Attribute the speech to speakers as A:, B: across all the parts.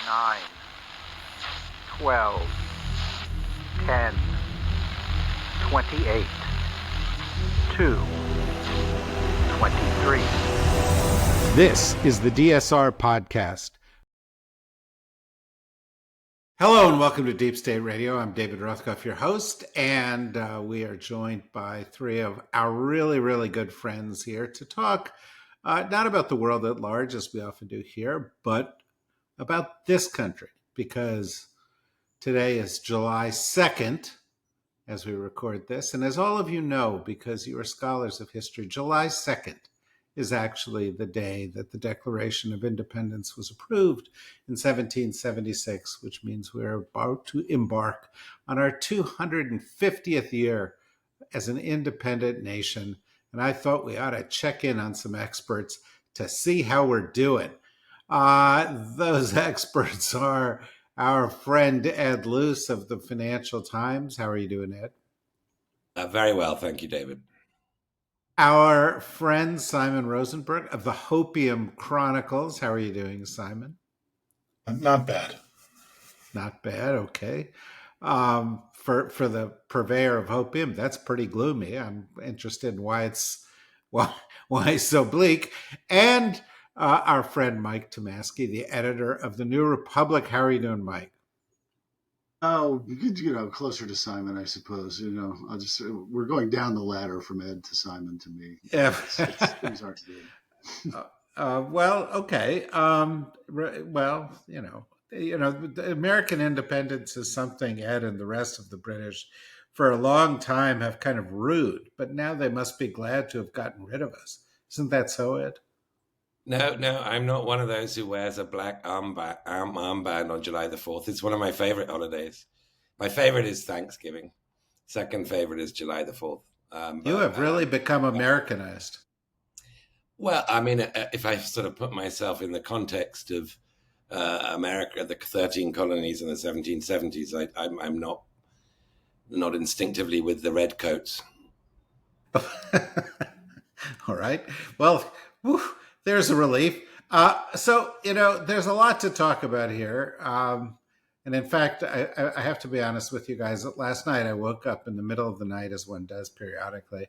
A: 9, 12, 10, 28, 2, 23.
B: This is the DSR Podcast. Hello and welcome to Deep State Radio. I'm David Rothkopf, your host, and we are joined by three of our really, really good friends here to talk not about the world at large, as we often do here, but about this country, because today is July 2nd, as we record this. And as all of you know, because you are scholars of history, July 2nd is actually the day that the Declaration of Independence was approved in 1776, which means we're about to embark on our 250th year as an independent nation. And I thought we ought to check in on some experts to see how we're doing. Those experts are our friend Ed Luce of the Financial Times. How are you doing, Ed?
C: Very well, thank you, David.
B: Our friend Simon Rosenberg of the Hopium Chronicles. How are you doing, Simon?
D: Not bad.
B: Not bad, okay. For the purveyor of hopium, that's pretty gloomy. I'm interested in why it's so bleak. And our friend Mike Tomasky, the editor of the New Republic. How are you doing, Mike?
D: Oh, closer to Simon, I suppose. We're going down the ladder from Ed to Simon to me.
B: Yeah.
D: Things aren't good.
B: Well, okay. The American independence is something Ed and the rest of the British for a long time have kind of rued, but now they must be glad to have gotten rid of us. Isn't that so, Ed?
C: No, I'm not one of those who wears a black armband on July the 4th. It's one of my favorite holidays. My favorite is Thanksgiving. Second favorite is July the 4th.
B: You have really become Americanized.
C: Well, I mean, if I sort of put myself in the context of America, the 13 colonies in the 1770s, I'm not instinctively with the redcoats.
B: All right. Well, there's a relief. So, there's a lot to talk about here. And in fact, I have to be honest with you guys. Last night, I woke up in the middle of the night, as one does periodically,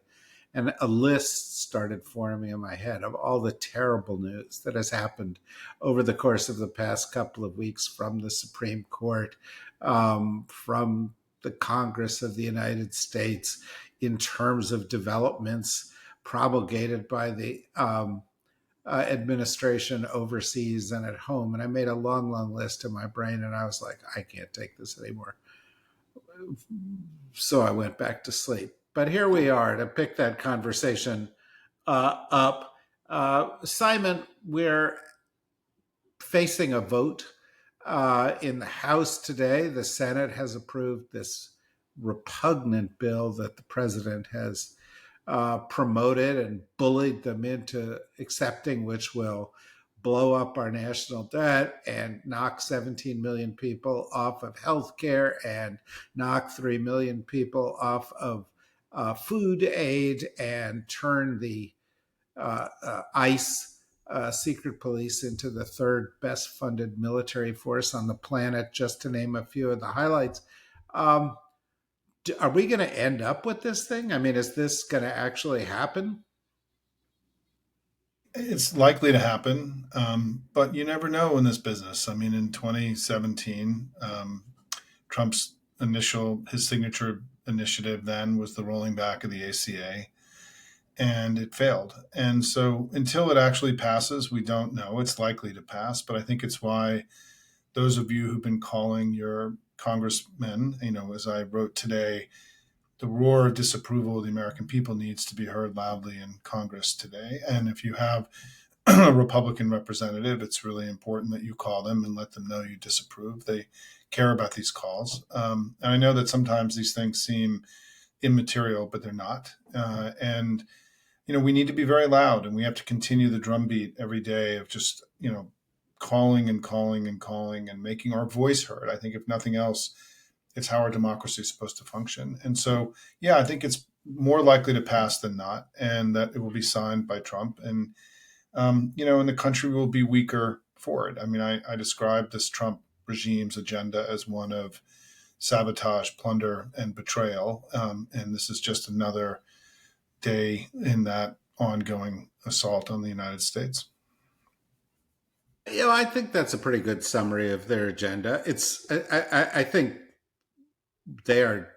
B: and a list started forming in my head of all the terrible news that has happened over the course of the past couple of weeks from the Supreme Court, from the Congress of the United States, in terms of developments promulgated by the administration overseas and at home. And I made a long, long list in my brain, and I was like, I can't take this anymore. So I went back to sleep. But here we are to pick that conversation up. Simon, we're facing a vote in the House today. The Senate has approved this repugnant bill that the president has promoted and bullied them into accepting, which will blow up our national debt and knock 17 million people off of health care and knock 3 million people off of food aid and turn the ICE secret police into the third best funded military force on the planet, just to name a few of the highlights. Are we going to end up with this thing? I mean, is this going to actually happen?
D: It's likely to happen, but you never know in this business. I mean, in 2017, Trump's his signature initiative then was the rolling back of the ACA, and it failed. And so until it actually passes, we don't know. It's likely to pass, but I think it's why those of you who've been calling your congressmen, as I wrote today, the roar of disapproval of the American people needs to be heard loudly in Congress today. And if you have a Republican representative, it's really important that you call them and let them know you disapprove. They care about these calls. And I know that sometimes these things seem immaterial, but they're not. And we need to be very loud, and we have to continue the drumbeat every day of just, calling and calling and calling and making our voice heard. I think if nothing else, it's how our democracy is supposed to function. And so, I think it's more likely to pass than not, and that it will be signed by Trump. And, and the country will be weaker for it. I mean, I described this Trump regime's agenda as one of sabotage, plunder, and betrayal. And this is just another day in that ongoing assault on the United States.
B: I think that's a pretty good summary of their agenda. I think they are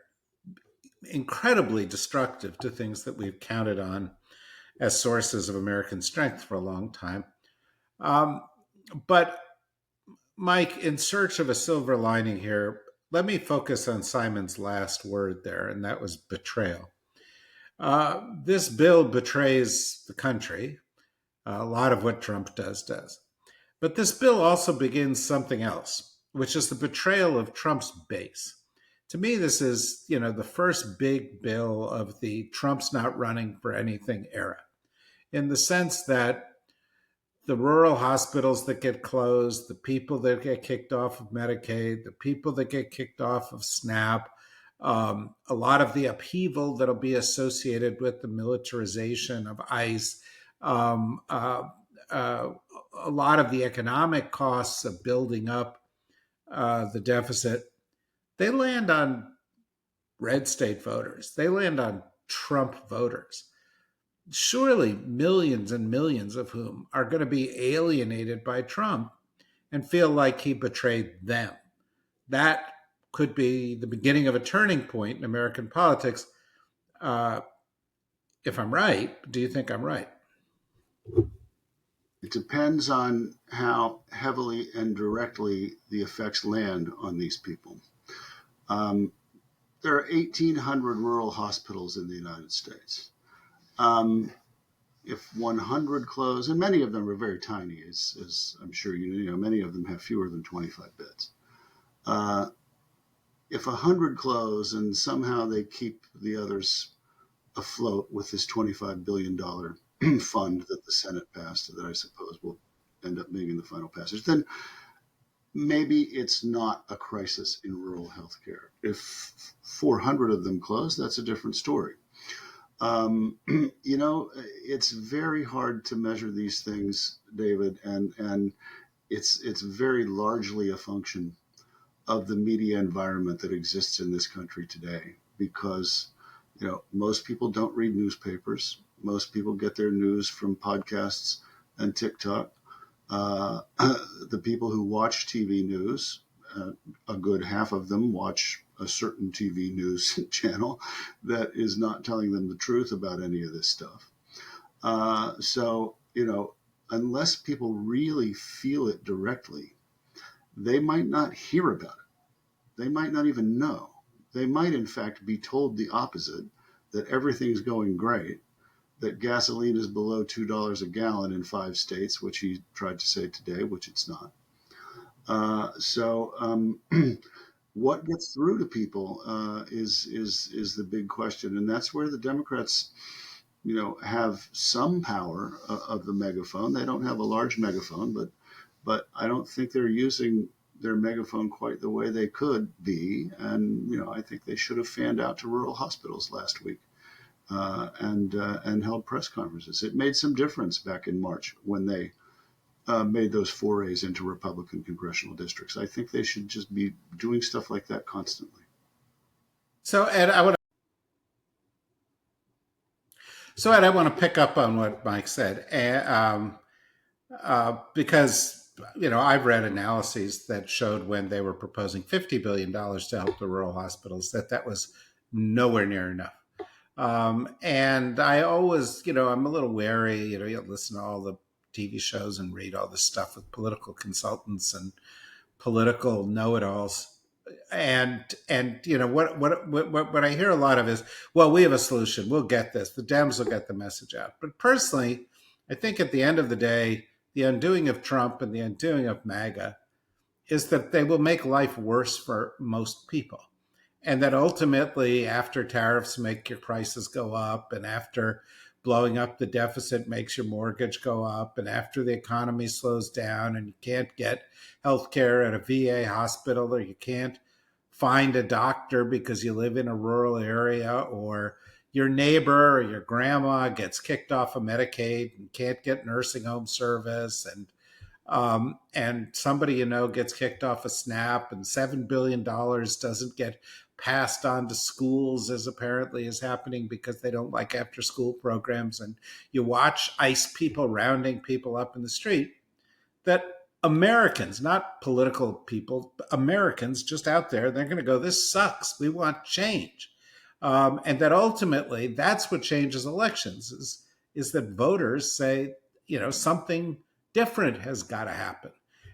B: incredibly destructive to things that we've counted on as sources of American strength for a long time. But Mike, in search of a silver lining here, let me focus on Simon's last word there, and that was betrayal. This bill betrays the country. A lot of what Trump does. But this bill also begins something else, which is the betrayal of Trump's base. To me, this is, the first big bill of the Trump's not running for anything era, in the sense that the rural hospitals that get closed, the people that get kicked off of Medicaid, the people that get kicked off of SNAP, a lot of the upheaval that'll be associated with the militarization of ICE, a lot of the economic costs of building up the deficit, they land on red state voters. They land on Trump voters. Surely millions and millions of whom are going to be alienated by Trump and feel like he betrayed them. That could be the beginning of a turning point in American politics. If I'm right, do you think I'm right?
E: It depends on how heavily and directly the effects land on these people. There are 1,800 rural hospitals in the United States. If 100 close, and many of them are very tiny, as I'm sure you know, many of them have fewer than 25 beds. If 100 close and somehow they keep the others afloat with this $25 billion fund that the Senate passed, that I suppose will end up being in the final passage, then maybe it's not a crisis in rural healthcare. If 400 of them close, that's a different story. It's very hard to measure these things, David, and it's very largely a function of the media environment that exists in this country today, because most people don't read newspapers. Most people get their news from podcasts and TikTok. The people who watch TV news, a good half of them watch a certain TV news channel that is not telling them the truth about any of this stuff. So, unless people really feel it directly, they might not hear about it. They might not even know. They might, in fact, be told the opposite, that everything's going great, that gasoline is below $2 a gallon in 5 states, which he tried to say today, which it's not. What gets through to people is the big question, and that's where the Democrats, have some power of the megaphone. They don't have a large megaphone, but I don't think they're using their megaphone quite the way they could be. And I think they should have fanned out to rural hospitals last week and held press conferences. It made some difference back in March when they made those forays into Republican congressional districts. I think they should just be doing stuff like that constantly.
B: So, Ed, I want to pick up on what Mike said, because I've read analyses that showed when they were proposing $50 billion to help the rural hospitals that was nowhere near enough. And I always, I'm a little wary. You listen to all the TV shows and read all this stuff with political consultants and political know-it-alls. And what I hear a lot of is, well, we have a solution. We'll get this. The Dems will get the message out. But personally, I think at the end of the day, the undoing of Trump and the undoing of MAGA is that they will make life worse for most people. And that ultimately, after tariffs make your prices go up, and after blowing up the deficit makes your mortgage go up, and after the economy slows down and you can't get health care at a VA hospital, or you can't find a doctor because you live in a rural area, or your neighbor or your grandma gets kicked off of Medicaid and can't get nursing home service, and and somebody gets kicked off a SNAP, and $7 billion doesn't get passed on to schools, as apparently is happening because they don't like after school programs, and you watch ICE people rounding people up in the street, that Americans, not political people, Americans just out there, they're going to go, this sucks. We want change. And that ultimately that's what changes elections is that voters say, something different has got to happen.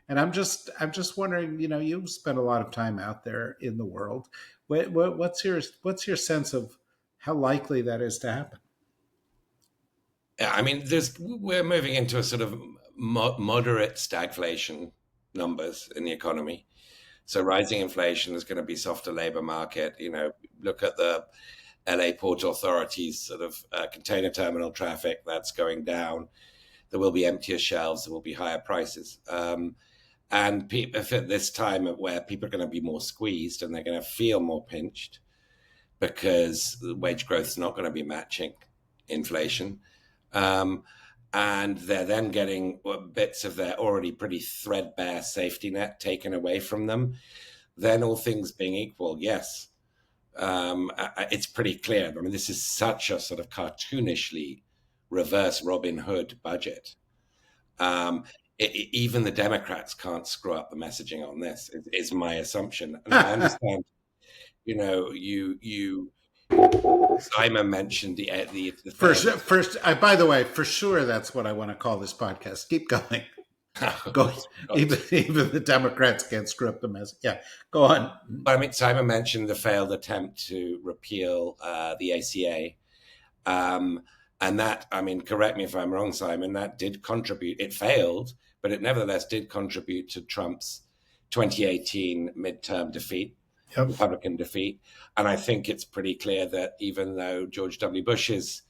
B: And I'm just wondering, you've spent a lot of time out there in the world. What's your sense of how likely that is to happen?
C: Yeah, I mean, we're moving into a sort of moderate stagflation numbers in the economy. So rising inflation is going to be softer labor market. Look at the LA Port Authority's sort of container terminal traffic, that's going down. There will be emptier shelves, there will be higher prices. And if at this time where people are going to be more squeezed and they're going to feel more pinched because the wage growth is not going to be matching inflation, and they're then getting bits of their already pretty threadbare safety net taken away from them, then all things being equal, yes, it's pretty clear. I mean, this is such a sort of cartoonishly reverse Robin Hood budget. Even the Democrats can't screw up the messaging on this, is my assumption. And I understand, Simon mentioned the
B: first. By the way, for sure, that's what I want to call this podcast. Keep going. Go. Even the Democrats can't screw up the message. Yeah, go on.
C: I mean, Simon mentioned the failed attempt to repeal the ACA. And that, I mean, correct me if I'm wrong, Simon, that did contribute. It failed, but it nevertheless did contribute to Trump's 2018 midterm defeat, Republican defeat. And I think it's pretty clear that even though George W. Bush's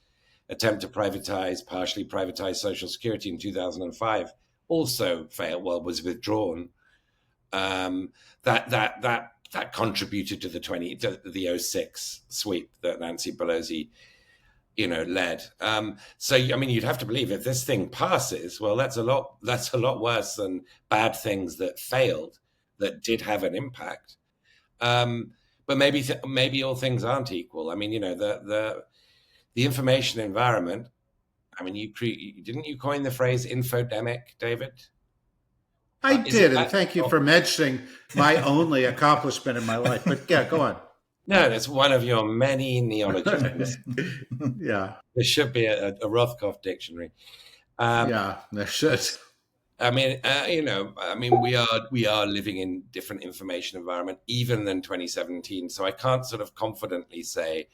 C: attempt to partially privatize Social Security in 2005 also failed, was withdrawn, that contributed to the 06 sweep that Nancy Pelosi led. So, I mean, you'd have to believe if this thing passes, well, that's a lot worse than bad things that failed, that did have an impact. But maybe all things aren't equal. I mean, the information environment. I mean, didn't you coin the phrase infodemic, David?
B: I did, and thank you for mentioning my only accomplishment in my life. But yeah, go on.
C: No, that's one of your many neologisms.
B: Yeah.
C: There should be a Rothkopf dictionary.
B: Yeah, there should.
C: I mean, we are living in different information environment even than 2017. So I can't sort of confidently say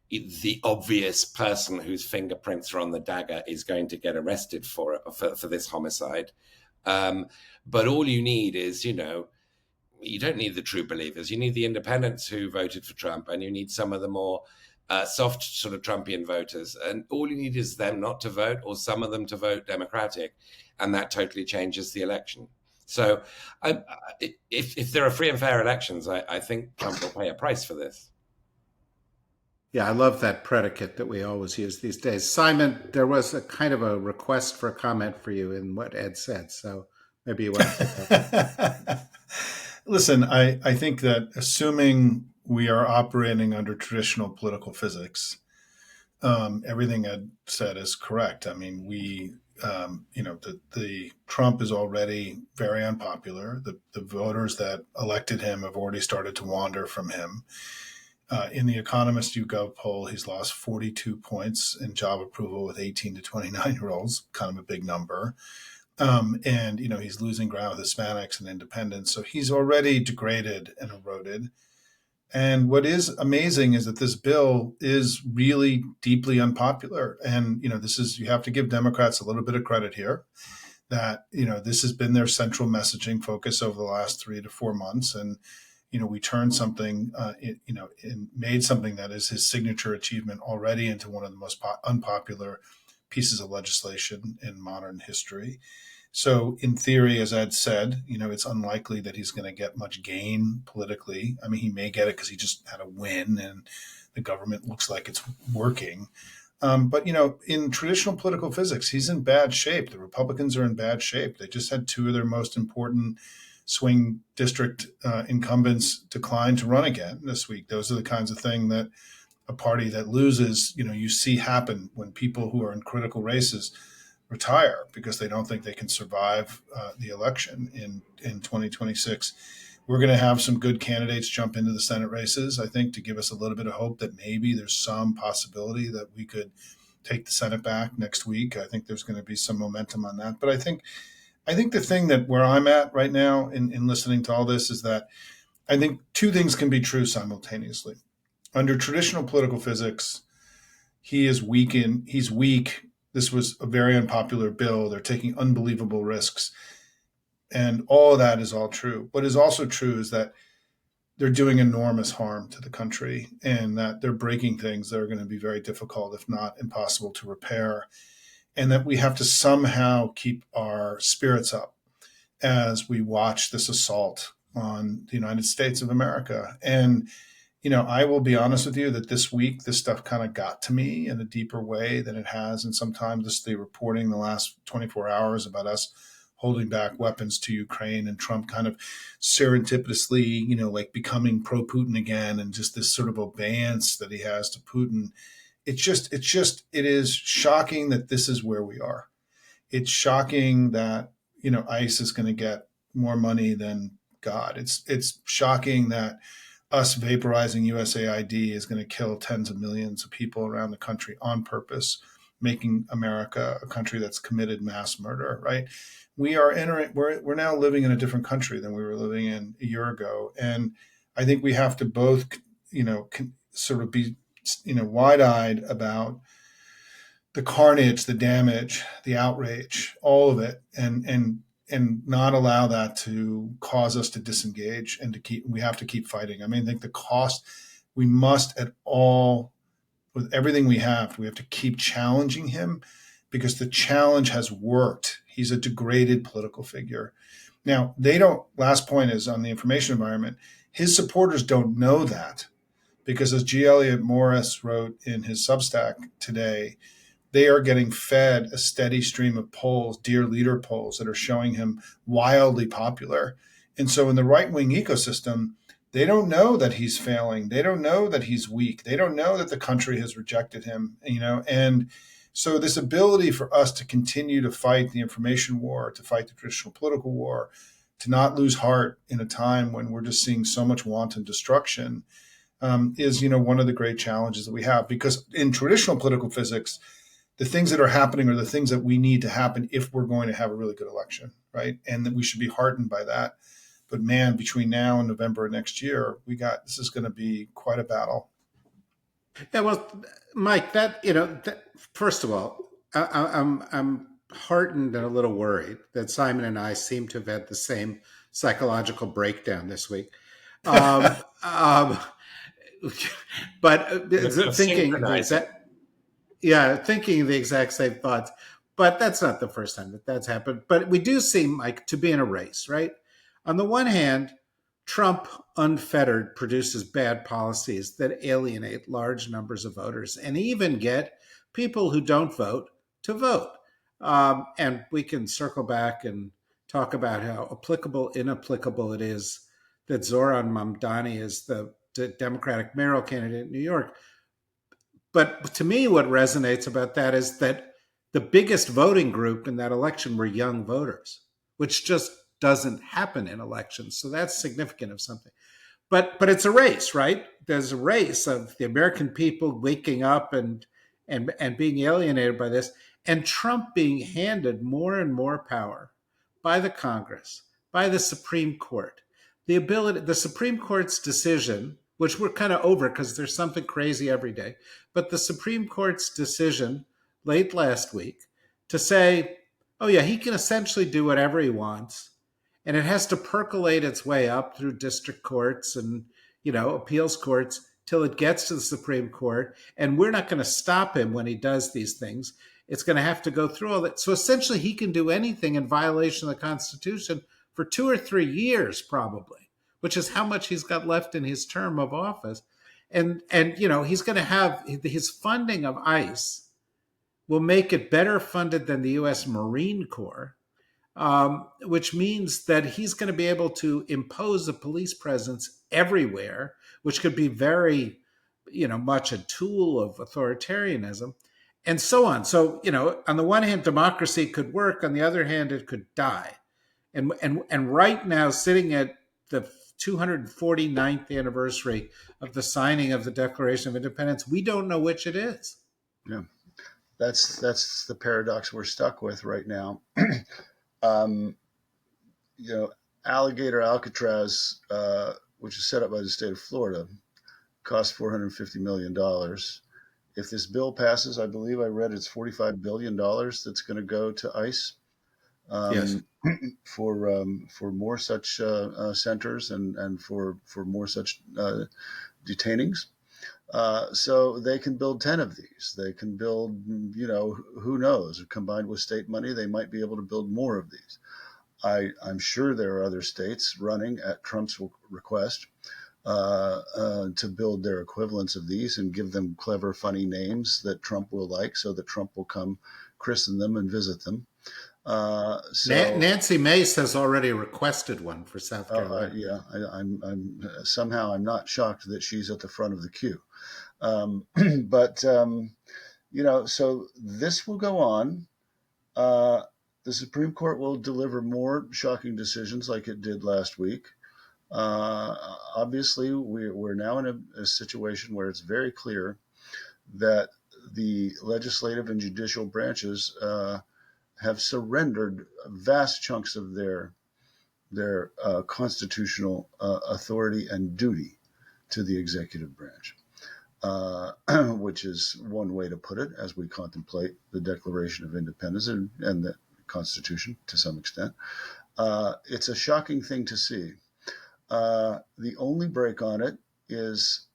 C: the obvious person whose fingerprints are on the dagger is going to get arrested for this homicide. But all you need is, you don't need the true believers. You need the independents who voted for Trump, and you need some of the more soft sort of Trumpian voters. And all you need is them not to vote, or some of them to vote Democratic, and that totally changes the election. So if there are free and fair elections, I think Trump will pay a price for this.
B: Yeah, I love that predicate that we always use these days. Simon, there was a kind of a request for a comment for you in what Ed said. So maybe you want to take that.
D: Listen, I think that assuming we are operating under traditional political physics, everything Ed said is correct. I mean, the Trump is already very unpopular. The voters that elected him have already started to wander from him. In the Economist YouGov poll, he's lost 42 points in job approval with 18 to 29-year-olds, kind of a big number. And he's losing ground with Hispanics and independents. So he's already degraded and eroded. And what is amazing is that this bill is really deeply unpopular. And, you have to give Democrats a little bit of credit here that, this has been their central messaging focus over the last 3 to 4 months. And, we turned something, and made something that is his signature achievement already into one of the most unpopular pieces of legislation in modern history. So in theory, as Ed said, it's unlikely that he's going to get much gain politically. I mean, he may get it because he just had a win and the government looks like it's working. But, in traditional political physics, he's in bad shape. The Republicans are in bad shape. They just had two of their most important swing district incumbents decline to run again this week. Those are the kinds of things that a party that loses, you see happen when people who are in critical races retire because they don't think they can survive the election in 2026. We're going to have some good candidates jump into the Senate races, I think, to give us a little bit of hope that maybe there's some possibility that we could take the Senate back next week. I think there's going to be some momentum on that. But I think the thing that where I'm at right now in listening to all this is that I think two things can be true simultaneously. Under traditional political physics, he's weak. This was a very unpopular bill. They're taking unbelievable risks. And all of that is all true. What is also true is that they're doing enormous harm to the country and that they're breaking things that are going to be very difficult, if not impossible, to repair. And that we have to somehow keep our spirits up as we watch this assault on the United States of America. And, I will be honest with you that this week, this stuff kind of got to me in a deeper way than it has. And sometimes just the reporting the last 24 hours about us holding back weapons to Ukraine and Trump kind of serendipitously, like becoming pro-Putin again and just this sort of obedience that he has to Putin. It is shocking that this is where we are. It's shocking that, ICE is going to get more money than God. It's shocking that us vaporizing USAID is going to kill tens of millions of people around the country on purpose, making America a country that's committed mass murder, right? We're now living in a different country than we were living in a year ago. And I think we have to both, sort of be, wide-eyed about the carnage, the damage, the outrage, all of it, and not allow that to cause us to disengage and we have to keep fighting. I think the cost, we must at all, with everything we have to keep challenging him because the challenge has worked. He's a degraded political figure. Now, last point is on the information environment, his supporters don't know that because as G. Elliott Morris wrote in his Substack today, they are getting fed a steady stream of polls, dear leader polls that are showing him wildly popular. And so in the right-wing ecosystem, they don't know that he's failing. They don't know that he's weak. They don't know that the country has rejected him, and so this ability for us to continue to fight the information war, to fight the traditional political war, to not lose heart in a time when we're just seeing so much wanton destruction is, one of the great challenges that we have. Because in traditional political physics, the things that are happening are the things that we need to happen if we're going to have a really good election, right? And that we should be heartened by that. But man, between now and November next year, this is going to be quite a battle.
B: Yeah, well, Mike, first of all, I'm heartened and a little worried that Simon and I seem to have had the same psychological breakdown this week. But thinking the exact same thoughts. But that's not the first time that's happened. But we do seem like to be in a race, right? On the one hand, Trump, unfettered, produces bad policies that alienate large numbers of voters and even get people who don't vote to vote. And we can circle back and talk about how applicable, inapplicable it is that Zoran Mamdani is the Democratic mayoral candidate in New York. But to me, what resonates about that is that the biggest voting group in that election were young voters, which just doesn't happen in elections. So that's significant of something. But it's a race, right? There's a race of the American people waking up and being alienated by this, and Trump being handed more and more power by the Congress, by the Supreme Court. The Supreme Court's decision, which we're kind of over because there's something crazy every day, but the Supreme Court's decision late last week to say, oh yeah, he can essentially do whatever he wants, and it has to percolate its way up through district courts and appeals courts till it gets to the Supreme Court, and we're not going to stop him when he does these things. It's going to have to go through all that. So essentially, he can do anything in violation of the Constitution for 2 or 3 years, probably, which is how much he's got left in his term of office. And he's going to have his funding of ICE will make it better funded than the U.S. Marine Corps, which means that he's going to be able to impose a police presence everywhere, which could be very, much a tool of authoritarianism, and so on. So, on the one hand, democracy could work. On the other hand, it could die. And right now, sitting at the 249th anniversary of the signing of the Declaration of Independence, we don't know which it is.
E: Yeah, that's the paradox we're stuck with right now. um, Alligator Alcatraz, which is set up by the state of Florida, cost $450 million. If this bill passes, I believe I read it's $45 billion that's going to go to ICE.
B: Yes.
E: For more such centers and for more such detainings. So they can build 10 of these. They can build, who knows, combined with state money, they might be able to build more of these. I'm sure there are other states running at Trump's request to build their equivalents of these and give them clever, funny names that Trump will like, so that Trump will come christen them and visit them.
B: Nancy Mace has already requested one for South Carolina.
E: Yeah, I'm not shocked that she's at the front of the queue. So this will go on. The Supreme Court will deliver more shocking decisions like it did last week. Obviously, we're now in a situation where it's very clear that the legislative and judicial branches have surrendered vast chunks of their constitutional authority and duty to the executive branch, which is one way to put it as we contemplate the Declaration of Independence and the Constitution to some extent. It's a shocking thing to see. The only break on it is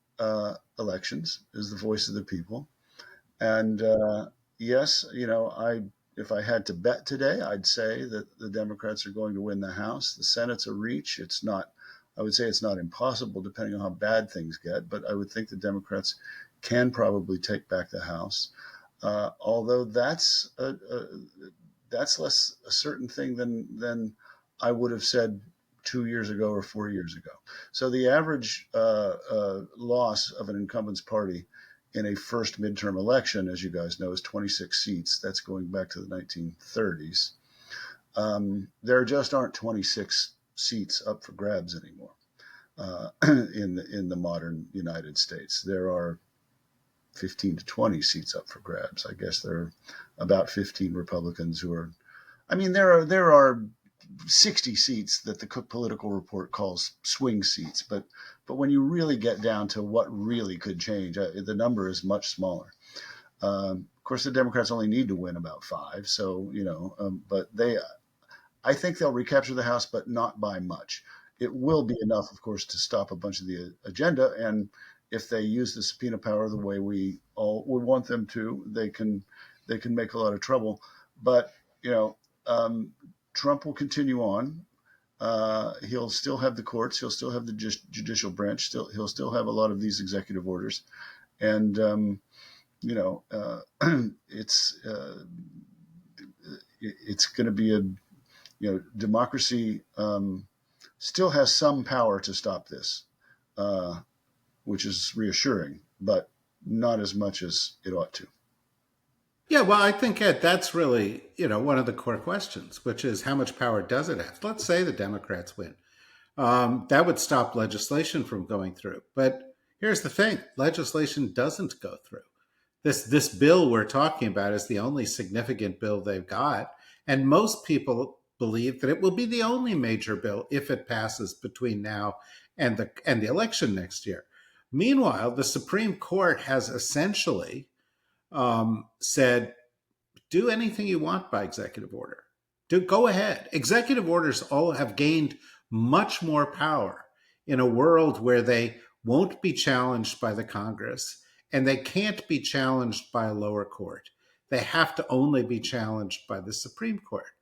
E: elections, is the voice of the people. And yes, if I had to bet today, I'd say that the Democrats are going to win the House. The Senate's a reach. I would say it's not impossible depending on how bad things get, but I would think the Democrats can probably take back the House. Although that's less a certain thing than I would have said 2 years ago or 4 years ago. So the average loss of an incumbent's party in a first midterm election, as you guys know, is 26 seats. That's going back to the 1930s. There just aren't 26 seats up for grabs anymore in the modern United States. There are 15 to 20 seats up for grabs. I guess there are about 15 Republicans who are. I mean, there are 60 seats that the Cook Political Report calls swing seats, but when you really get down to what really could change, the number is much smaller. Of course, the Democrats only need to win about 5, so but I think they'll recapture the House, but not by much. It will be enough, of course, to stop a bunch of the agenda, and if they use the subpoena power the way we all would want them to, they can make a lot of trouble. But Trump will continue on. He'll still have the courts. He'll still have the judicial branch. He'll still have a lot of these executive orders, and it's going to be democracy still has some power to stop this, which is reassuring, but not as much as it ought to.
B: Yeah, well, I think, Ed, that's really, one of the core questions, which is how much power does it have? Let's say the Democrats win. That would stop legislation from going through. But here's the thing. Legislation doesn't go through. This bill we're talking about is the only significant bill they've got. And most people believe that it will be the only major bill if it passes between now and the election next year. Meanwhile, the Supreme Court has essentially said, do anything you want by executive order. Go ahead. Executive orders all have gained much more power in a world where they won't be challenged by the Congress and they can't be challenged by a lower court. They have to only be challenged by the Supreme Court.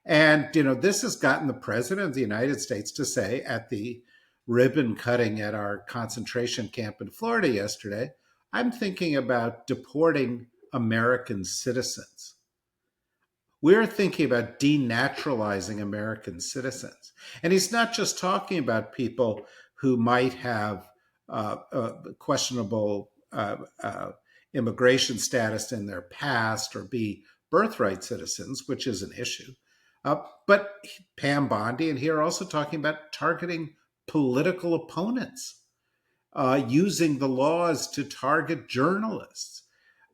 B: And, this has gotten the president of the United States to say at the ribbon cutting at our concentration camp in Florida yesterday, I'm thinking about deporting American citizens. We're thinking about denaturalizing American citizens. And he's not just talking about people who might have questionable immigration status in their past or be birthright citizens, which is an issue. But Pam Bondi and he are also talking about targeting political opponents, using the laws to target journalists.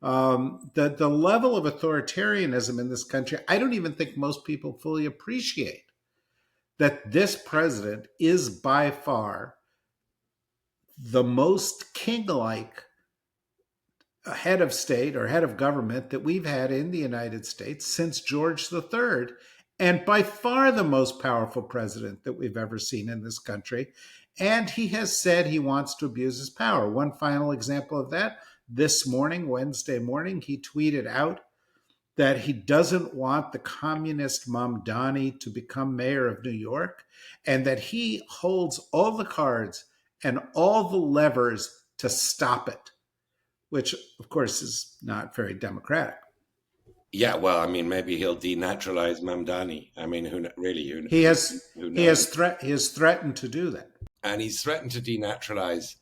B: The level of authoritarianism in this country, I don't even think most people fully appreciate that this president is by far the most king-like head of state or head of government that we've had in the United States since George III, and by far the most powerful president that we've ever seen in this country. And he has said he wants to abuse his power. One final example of that, this morning, Wednesday morning, he tweeted out that he doesn't want the communist Mamdani to become mayor of New York, and that he holds all the cards and all the levers to stop it, which, of course, is not very democratic.
C: Yeah, well, I mean, maybe he'll denaturalize Mamdani. I mean, who knows?
B: He has threatened to do that,
C: and he's threatened to denaturalize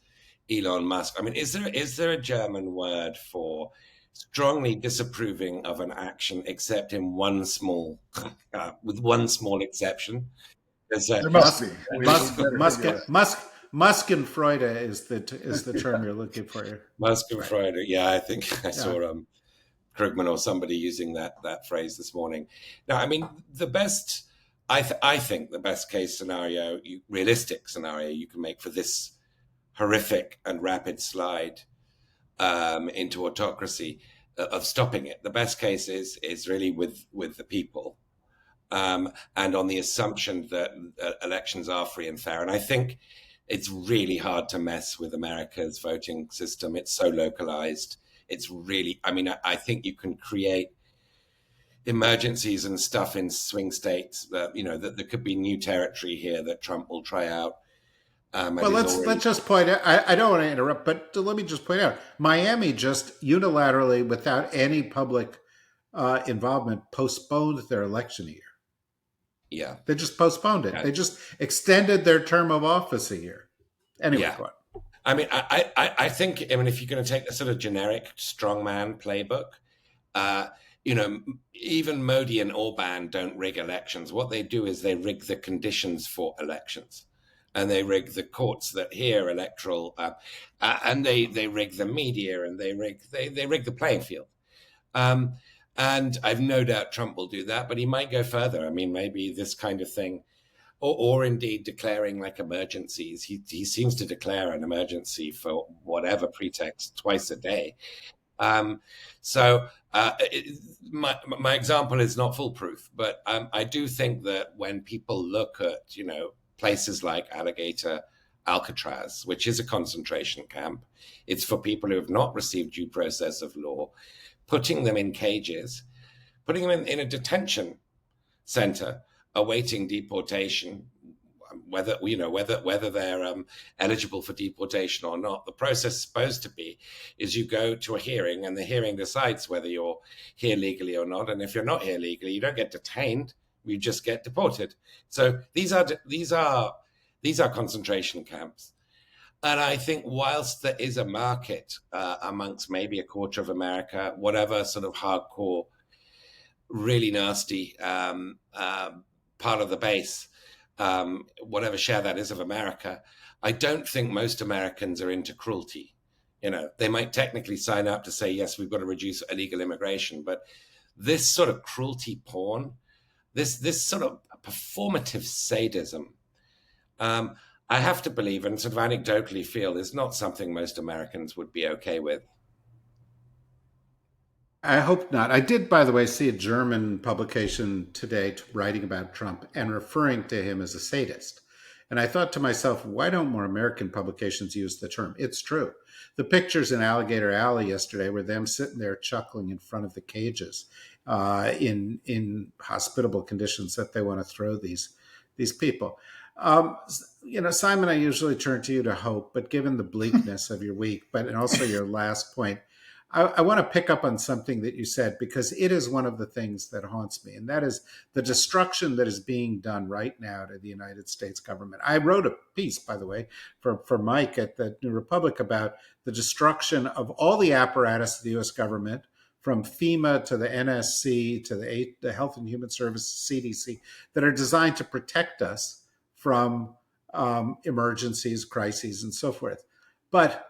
C: Elon Musk. I mean, is there a German word for strongly disapproving of an action, except in one small, with one small exception?
D: There must be.
B: Muskenfreude is the term you're looking for here.
C: Muskenfreude. Yeah, I think I saw Krugman or somebody using that phrase this morning. Now, I mean, I think the best case scenario, realistic scenario you can make for this horrific and rapid slide into autocracy of stopping it. The best case is really with the people, and on the assumption that elections are free and fair. And I think it's really hard to mess with America's voting system. It's so localized. It's really, I mean, I think you can create emergencies and stuff in swing states that, that there could be new territory here that Trump will try out.
B: Well, let's just point out, I don't want to interrupt, but let me just point out, Miami just unilaterally, without any public involvement, postponed their election a year.
C: Yeah.
B: They just postponed it. Yeah. They just extended their term of office a year. Anyway,
C: yeah.
B: Go on.
C: I mean, I think, if you're going to take the sort of generic strongman playbook, even Modi and Orban don't rig elections. What they do is they rig the conditions for elections. And they rig the courts that hear electoral, and they rig the media, and they rig the playing field. And I've no doubt Trump will do that, but he might go further. I mean, maybe this kind of thing, or indeed declaring like emergencies. He seems to declare an emergency for whatever pretext twice a day. So my example is not foolproof, but I do think that when people look at, places like Alcatraz, which is a concentration camp, it's for people who have not received due process of law, putting them in cages, putting them in a detention center, awaiting deportation, whether they're eligible for deportation or not. The process is supposed to be is you go to a hearing, and the hearing decides whether you're here legally or not. And if you're not here legally, you don't get detained. You just get deported. So these are concentration camps. And I think whilst there is a market amongst maybe a quarter of America, whatever sort of hardcore, really nasty part of the base, whatever share that is of America, I don't think most Americans are into cruelty. They might technically sign up to say, yes, we've got to reduce illegal immigration, but this sort of cruelty porn, this sort of performative sadism, I have to believe and sort of anecdotally feel is not something most Americans would be okay with.
B: I hope not. I did, by the way, see a German publication today writing about Trump and referring to him as a sadist. And I thought to myself, why don't more American publications use the term? It's true. The pictures in Alligator Alley yesterday were them sitting there chuckling in front of the cages in hospitable conditions that they want to throw these people. Simon, I usually turn to you to hope, but given the bleakness of your week, and also your last point, I want to pick up on something that you said, because it is one of the things that haunts me, and that is the destruction that is being done right now to the United States government. I wrote a piece, by the way, for Mike at the New Republic about the destruction of all the apparatus of the U.S. government, from FEMA to the NSC to the Health and Human Services, CDC, that are designed to protect us from emergencies, crises, and so forth. But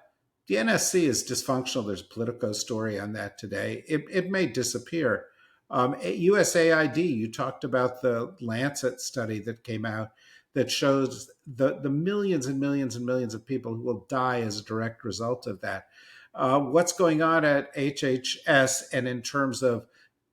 B: the NSC is dysfunctional. There's a Politico story on that today. It may disappear. USAID, you talked about the Lancet study that came out that shows the millions and millions and millions of people who will die as a direct result of that. What's going on at HHS, and in terms of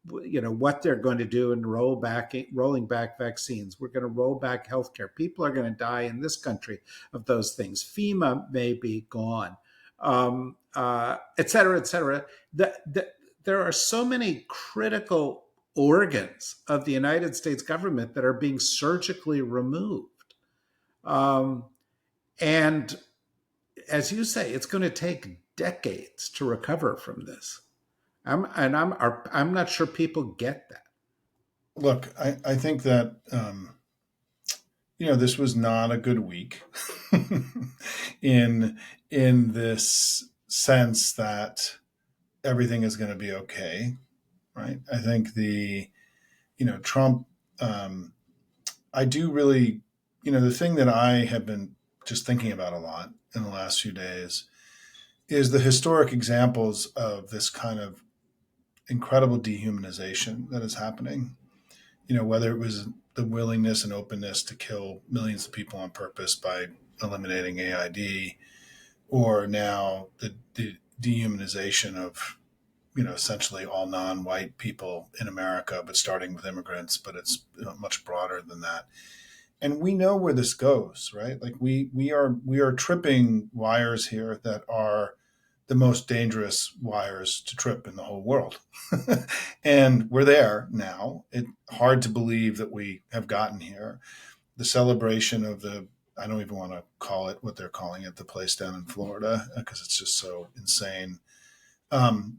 B: what they're going to do in rolling back vaccines. We're going to roll back healthcare. People are going to die in this country of those things. FEMA may be gone, et cetera, et cetera. There are so many critical organs of the United States government that are being surgically removed. And as you say, it's going to take decades to recover from this. I'm not sure people get that.
D: Look, I think that this was not a good week in this sense that everything is going to be okay, right? I think Trump. I do really, the thing that I have been just thinking about a lot in the last few days is the historic examples of this kind of incredible dehumanization that is happening. Whether it was the willingness and openness to kill millions of people on purpose by eliminating AID, or now the dehumanization of, essentially all non-white people in America, but starting with immigrants, but it's much broader than that. And we know where this goes, right? Like we are tripping wires here that are the most dangerous wires to trip in the whole world. And we're there now. It's hard to believe that we have gotten here. The celebration of I don't even want to call it what they're calling it, the place down in Florida, because it's just so insane.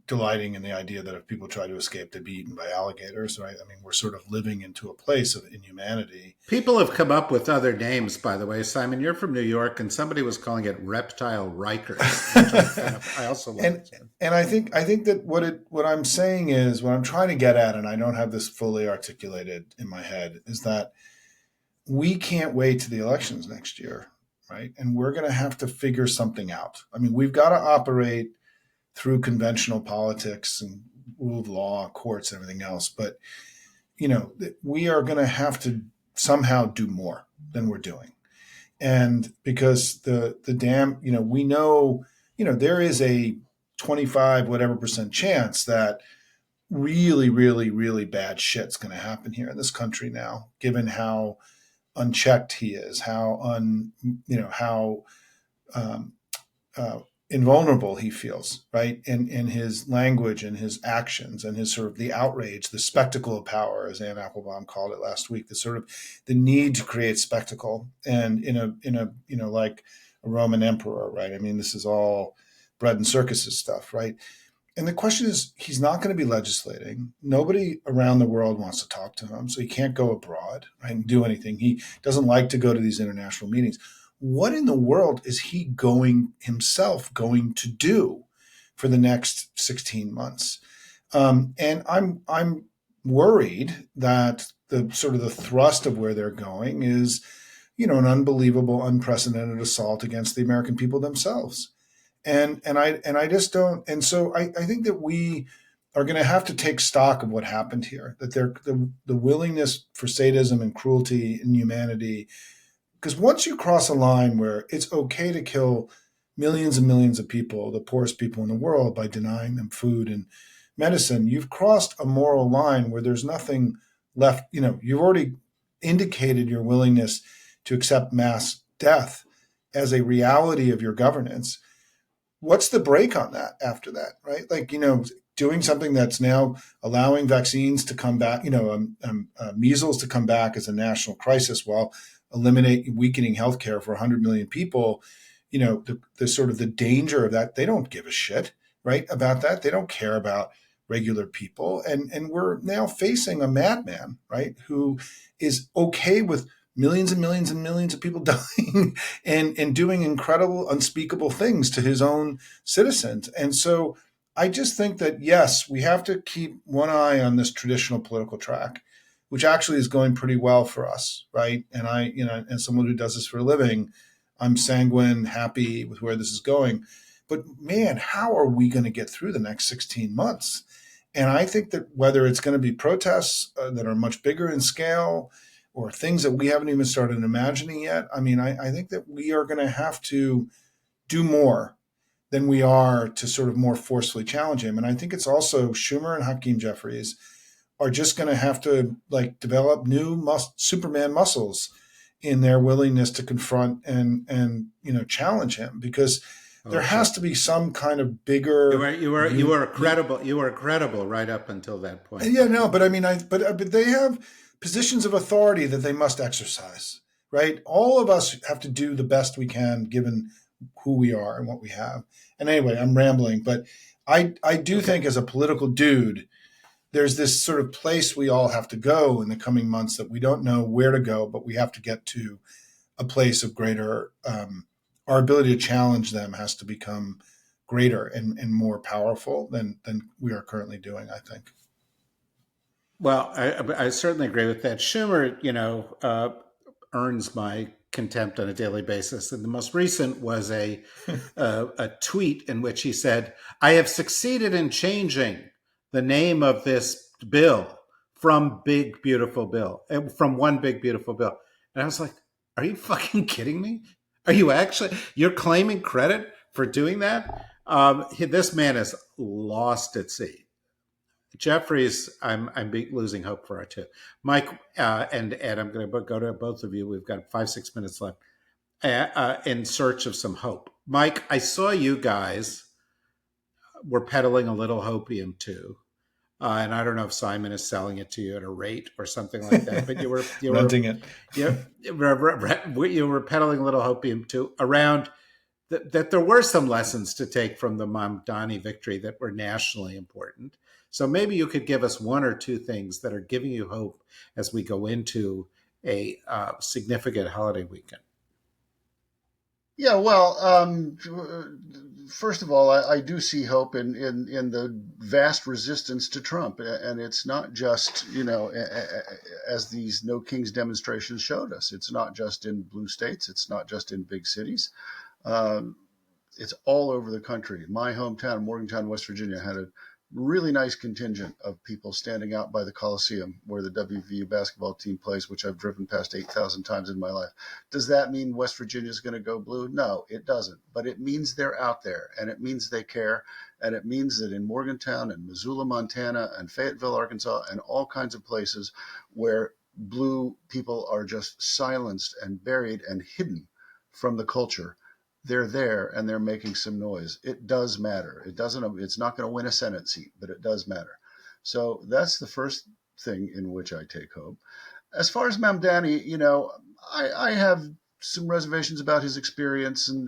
D: Delighting in the idea that if people try to escape, they'd be eaten by alligators, right? I mean, we're sort of living into a place of inhumanity.
B: People have come up with other names, by the way. Simon, you're from New York, and somebody was calling it reptile Rikers. I also love it.
D: And I think that what I'm saying is, what I'm trying to get at, and I don't have this fully articulated in my head, is that we can't wait to the elections next year, right? And we're going to have to figure something out. I mean, we've got to operate through conventional politics and rule of law, courts, and everything else. But, we are going to have to somehow do more than we're doing. And because the we know, there is a 25 whatever % chance that really, really, really bad shit's going to happen here in this country now, given how unchecked he is, how invulnerable he feels, right? In his language and his actions and his sort of the outrage, the spectacle of power, as Anne Applebaum called it last week, the sort of the need to create spectacle, and in a like a Roman emperor, right? I mean, this is all bread and circuses stuff, right? And the question is, he's not going to be legislating. Nobody around the world wants to talk to him, so he can't go abroad, right, and do anything. He doesn't like to go to these international meetings. What in the world is he going to do for the next 16 months? And I'm worried that the sort of the thrust of where they're going is, an unbelievable, unprecedented assault against the American people themselves. And I just don't. And so I think that we are going to have to take stock of what happened here, that the willingness for sadism and cruelty and humanity. Because once you cross a line where it's okay to kill millions and millions of people, the poorest people in the world, by denying them food and medicine, you've crossed a moral line where there's nothing left. You've already indicated your willingness to accept mass death as a reality of your governance. What's the break on that after that, right? Like, doing something that's now allowing vaccines to come back, measles to come back as a national crisis while weakening healthcare for 100 million people, the sort of the danger of that, they don't give a shit. right, about that. They don't care about regular people. And we're now facing a madman, right, who is okay with millions and millions and millions of people dying and doing incredible, unspeakable things to his own citizens. And so I just think that, yes, we have to keep one eye on this traditional political track, which actually is going pretty well for us, right? And as someone who does this for a living, I'm sanguine, happy with where this is going. But man, how are we going to get through the next 16 months? And I think that whether it's going to be protests that are much bigger in scale or things that we haven't even started imagining yet, I mean, I think that we are going to have to do more than we are to sort of more forcefully challenge him. And I think it's also Schumer and Hakeem Jeffries are just going to have to like develop new Superman muscles in their willingness to confront and challenge him, because there has to be some kind of bigger.
B: You were credible. You were credible right up until that point.
D: Yeah, no, but I mean, but they have positions of authority that they must exercise, right? All of us have to do the best we can given who we are and what we have. And anyway, I'm rambling, but I do think as a political dude, there's this sort of place we all have to go in the coming months that we don't know where to go, but we have to get to a place of greater, our ability to challenge them has to become greater and more powerful than we are currently doing, I think.
B: Well, I certainly agree with that. Schumer, earns my contempt on a daily basis. And the most recent was a tweet in which he said, "I have succeeded in changing the name of this bill from Big Beautiful Bill, from One Big Beautiful Bill." And I was like, are you fucking kidding me? Are you actually, you're claiming credit for doing that? This man is lost at sea. Jeffries, I'm losing hope for our two. Mike and Ed, I'm going to go to both of you. We've got 5-6 minutes left. In search of some hope. Mike, I saw you guys were peddling a little hopium too. And I don't know if Simon is selling it to you at a rate or something like that, but you were
D: renting it.
B: You were peddling a little hopium too around that there were some lessons to take from the Mamdani victory that were nationally important. So maybe you could give us one or two things that are giving you hope as we go into a significant holiday weekend.
E: Yeah, well, first of all, I do see hope in the vast resistance to Trump. And it's not just, as these No Kings demonstrations showed us, it's not just in blue states. It's not just in big cities. It's all over the country. My hometown, Morgantown, West Virginia, had a really nice contingent of people standing out by the Coliseum where the WVU basketball team plays, which I've driven past 8,000 times in my life. Does that mean West Virginia is going to go blue? No, it doesn't. But it means they're out there, and it means they care. And it means that in Morgantown and Missoula, Montana, and Fayetteville, Arkansas, and all kinds of places where blue people are just silenced and buried and hidden from the culture, they're there and they're making some noise. It does matter. It's not going to win a Senate seat, but it does matter. So that's the first thing in which I take hope. As far as Mamdani, I have some reservations about his experience and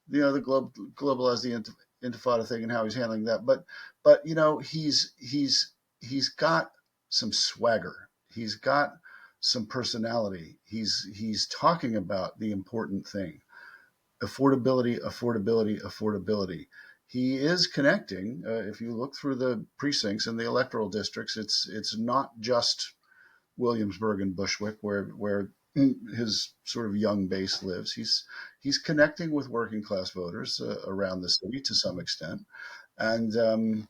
E: the globalize the intifada thing and how he's handling that. But he's got some swagger. He's got some personality. He's talking about the important thing. Affordability. He is connecting. If you look through the precincts and the electoral districts, it's not just Williamsburg and Bushwick where his sort of young base lives. He's connecting with working class voters around the city to some extent, and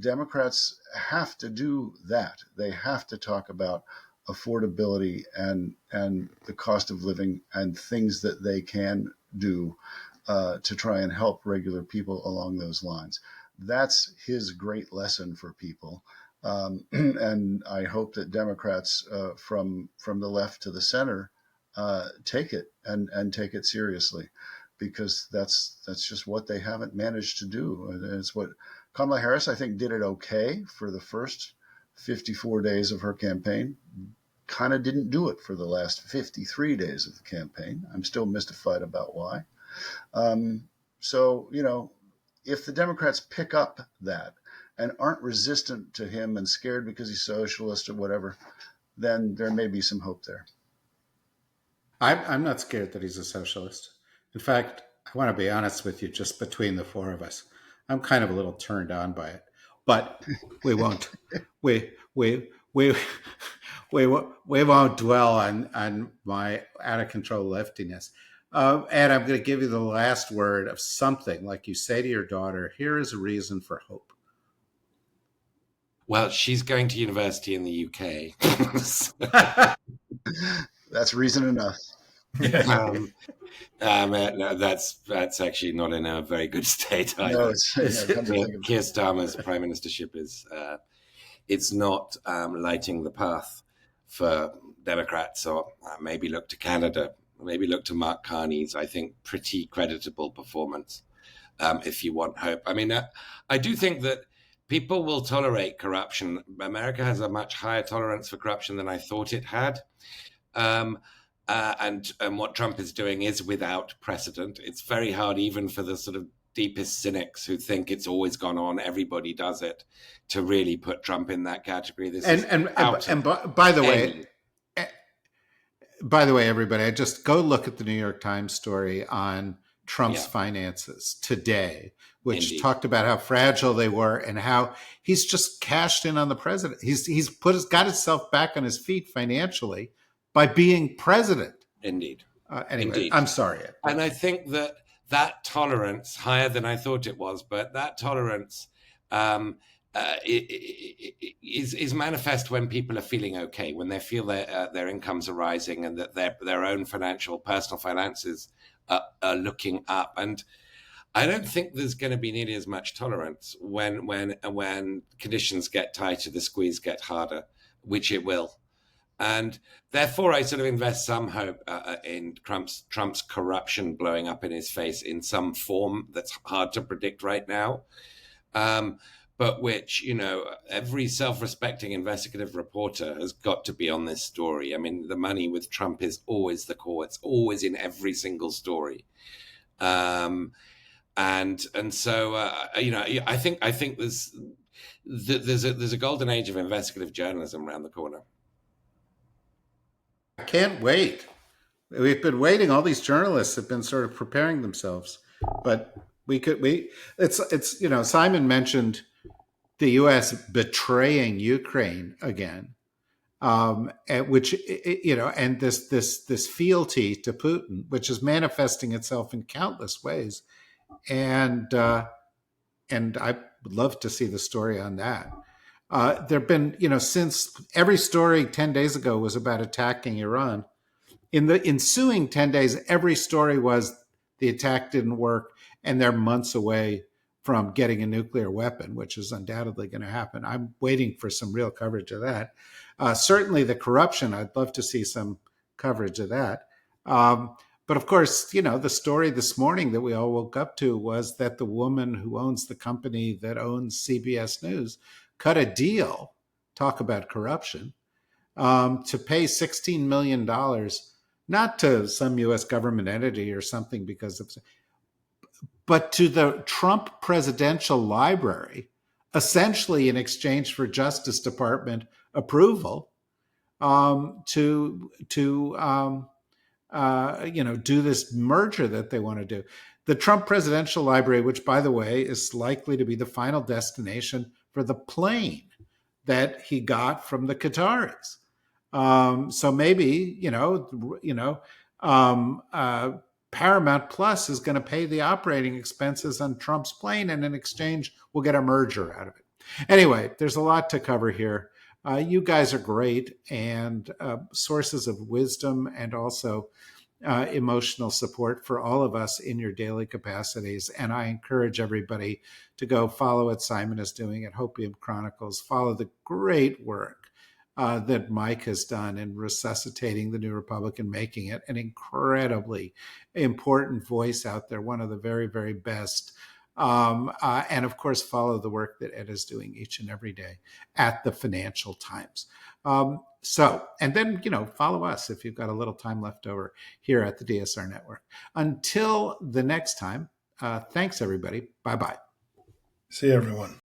E: Democrats have to do that. They have to talk about affordability and the cost of living and things that they can do to try and help regular people along those lines. That's his great lesson for people. And I hope that Democrats from the left to the center take it and take it seriously, because that's just what they haven't managed to do. It's what Kamala Harris, I think, did it okay for the first 54 days of her campaign. Kind of didn't do it for the last 53 days of the campaign. I'm still mystified about why. So, if the Democrats pick up that and aren't resistant to him and scared because he's socialist or whatever, then there may be some hope there.
B: I'm not scared that he's a socialist. In fact, I want to be honest with you, just between the four of us, I'm kind of a little turned on by it. But we won't. we we we we won't dwell on my out of control leftiness. Ed, I'm going to give you the last word of something like you say to your daughter. Here is a reason for hope.
C: Well, she's going to university in the UK.
E: That's reason enough.
C: No, that's actually not in a very good state either.
E: No,
C: Keir Starmer's prime ministership is it's not lighting the path for Democrats, or maybe look to Canada, maybe look to Mark Carney's, I think, pretty creditable performance, if you want hope. I mean, I do think that people will tolerate corruption. America has a much higher tolerance for corruption than I thought it had. And what Trump is doing is without precedent. It's very hard, even for the sort of deepest cynics who think it's always gone on, everybody does it, to really put Trump in that category.
B: By the way, everybody, I just go look at the New York Times story on Trump's finances today, which talked about how fragile they were and how he's just cashed in on the president. He's got himself back on his feet financially by being president.
C: Indeed.
B: Anyway,
C: Indeed.
B: I'm sorry.
C: And I think that tolerance, higher than I thought it was, but that tolerance is manifest when people are feeling okay, when they feel their incomes are rising and that their own personal finances are looking up. And I don't think there's going to be nearly as much tolerance when conditions get tighter, the squeeze get harder, which it will. And therefore, I sort of invest some hope in Trump's corruption blowing up in his face in some form that's hard to predict right now, but which, every self-respecting investigative reporter has got to be on this story. I mean, the money with Trump is always the core; it's always in every single story, and so I think there's a golden age of investigative journalism around the corner.
B: I can't wait. We've been waiting. All these journalists have been sort of preparing themselves, but it's Simon mentioned the U.S. betraying Ukraine again, which and this fealty to Putin, which is manifesting itself in countless ways, and I would love to see the story on that. There've been, since every story 10 days ago was about attacking Iran, in the ensuing 10 days, every story was the attack didn't work and they're months away from getting a nuclear weapon, which is undoubtedly going to happen. I'm waiting for some real coverage of that. Certainly the corruption, I'd love to see some coverage of that. But of course, the story this morning that we all woke up to was that the woman who owns the company that owns CBS News cut a deal, talk about corruption, to pay $16 million, not to some U.S. government entity or something but to the Trump Presidential Library, essentially in exchange for Justice Department approval, to do this merger that they want to do. The Trump Presidential Library, which, by the way, is likely to be the final destination for the plane that he got from the Qataris. So maybe, Paramount Plus is going to pay the operating expenses on Trump's plane, and in exchange, we'll get a merger out of it. Anyway, there's a lot to cover here. You guys are great and sources of wisdom and also emotional support for all of us in your daily capacities. And I encourage everybody to go follow what Simon is doing at Hopium Chronicles, follow the great work that Mike has done in resuscitating the New Republic and making it an incredibly important voice out there, one of the very, very best. And of course, follow the work that Ed is doing each and every day at the Financial Times. And then, follow us if you've got a little time left over here at the DSR Network. Until the next time, thanks, everybody. Bye-bye.
D: See everyone.